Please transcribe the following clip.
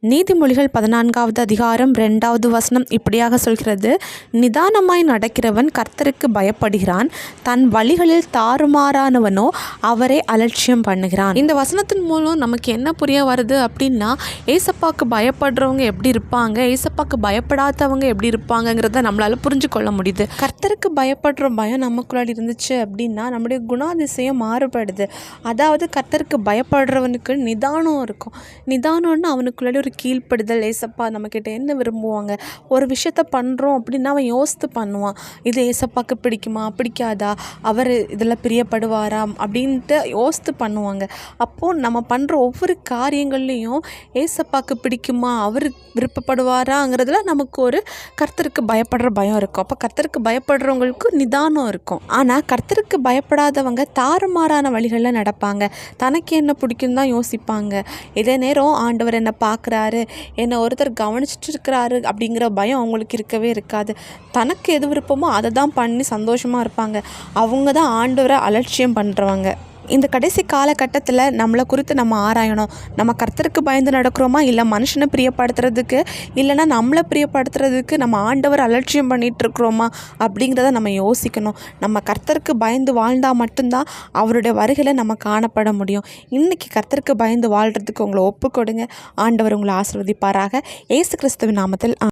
நீதிமொழிகள் 14வது அதிகாரம் 2வது வசனம் இப்படியாக சொல்கிறது, நிதானமாய் நடக்கிறவன் கர்த்தருக்கு பயப்படுகிறான், தன் வழிகளில் தாறுமாறானவனோ அவரை அலட்சியம் பண்ணுகிறான். இந்த வசனத்தின் மூலம் நமக்கு என்ன புரிய வருது அப்படின்னா, ஏசப்பாக்கு பயப்படுறவங்க எப்படி இருப்பாங்க, ஏசப்பாக்கு பயப்படாதவங்க எப்படி இருப்பாங்கங்கிறத நம்மளால புரிஞ்சு கொள்ள முடியுது. கர்த்தருக்கு பயப்படுற பயம் நமக்குள்ளாடி இருந்துச்சு அப்படின்னா நம்முடைய குணாதிசயம் மாறுபடுது. அதாவது கர்த்தருக்கு பயப்படுறவனுக்கு நிதானம் இருக்கும். நிதானம்னு அவனுக்குள்ளாடி ஒரு கீழ்ப்படுதல். ஏசப்பா நம்மக்கிட்ட என்ன விரும்புவாங்க, ஒரு விஷயத்த பண்ணுறோம் அப்படின்னா அவன் யோசித்து பண்ணுவான். இது ஏசப்பாக்கு பிடிக்குமா பிடிக்காதா, அவர் இதில் பிரியப்படுவாரா அப்படின்ட்டு யோசித்து பண்ணுவாங்க. அப்போது நம்ம பண்ணுற ஒவ்வொரு காரியங்கள்லேயும் ஏசப்பாக்கு பிடிக்குமா, அவர் விருப்பப்படுவாராங்கிறதுல நமக்கு ஒரு கர்த்தருக்கு பயப்படுற பயம் இருக்கும். அப்போ கர்த்தருக்கு பயப்படுறவங்களுக்கு நிதானம் இருக்கும். ஆனால் கர்த்தருக்கு பயப்படாதவங்க தாறுமாறான வழிகளில் நடப்பாங்க. தனக்கு என்ன பிடிக்கும் தான் யோசிப்பாங்க. இதே நேரம் ஆண்டவர் என்னை பார்க்குறாரு, என்னை ஒருத்தர் கவனிச்சிட்டு இருக்கிறாரு அப்படிங்கிற பயம் அவங்களுக்கு இருக்கவே இருக்காது. தனக்கு எது விருப்பமோ அதை தான் பண்ணி சந்தோஷமாக இருப்பாங்க. அவங்க தான் ஆண்டவரை அலட்சியம் பண்ணுறவங்க. இந்த கடைசி காலகட்டத்தில் நம்மளை குறித்து நம்ம ஆராயணும். நம்ம கர்த்தருக்கு பயந்து நடக்கிறோமா, இல்லை மனுஷனை பிரியப்படுத்துறதுக்கு, இல்லைன்னா நம்மளை பிரியப்படுத்துறதுக்கு நம்ம ஆண்டவர் அலட்சியம் பண்ணிகிட்ருக்குறோமா அப்படிங்கிறத நம்ம யோசிக்கணும். நம்ம கர்த்தருக்கு பயந்து வாழ்ந்தால் மட்டும்தான் அவருடைய வருகையில் நம்ம காணப்பட முடியும். இன்றைக்கி கர்த்தருக்கு பயந்து வாழ்கிறதுக்கு உங்களை ஒப்பு கொடுங்க. ஆண்டவர் உங்களை ஆசீர்வதிப்பாராக. இயேசு கிறிஸ்துவின் நாமத்தில்.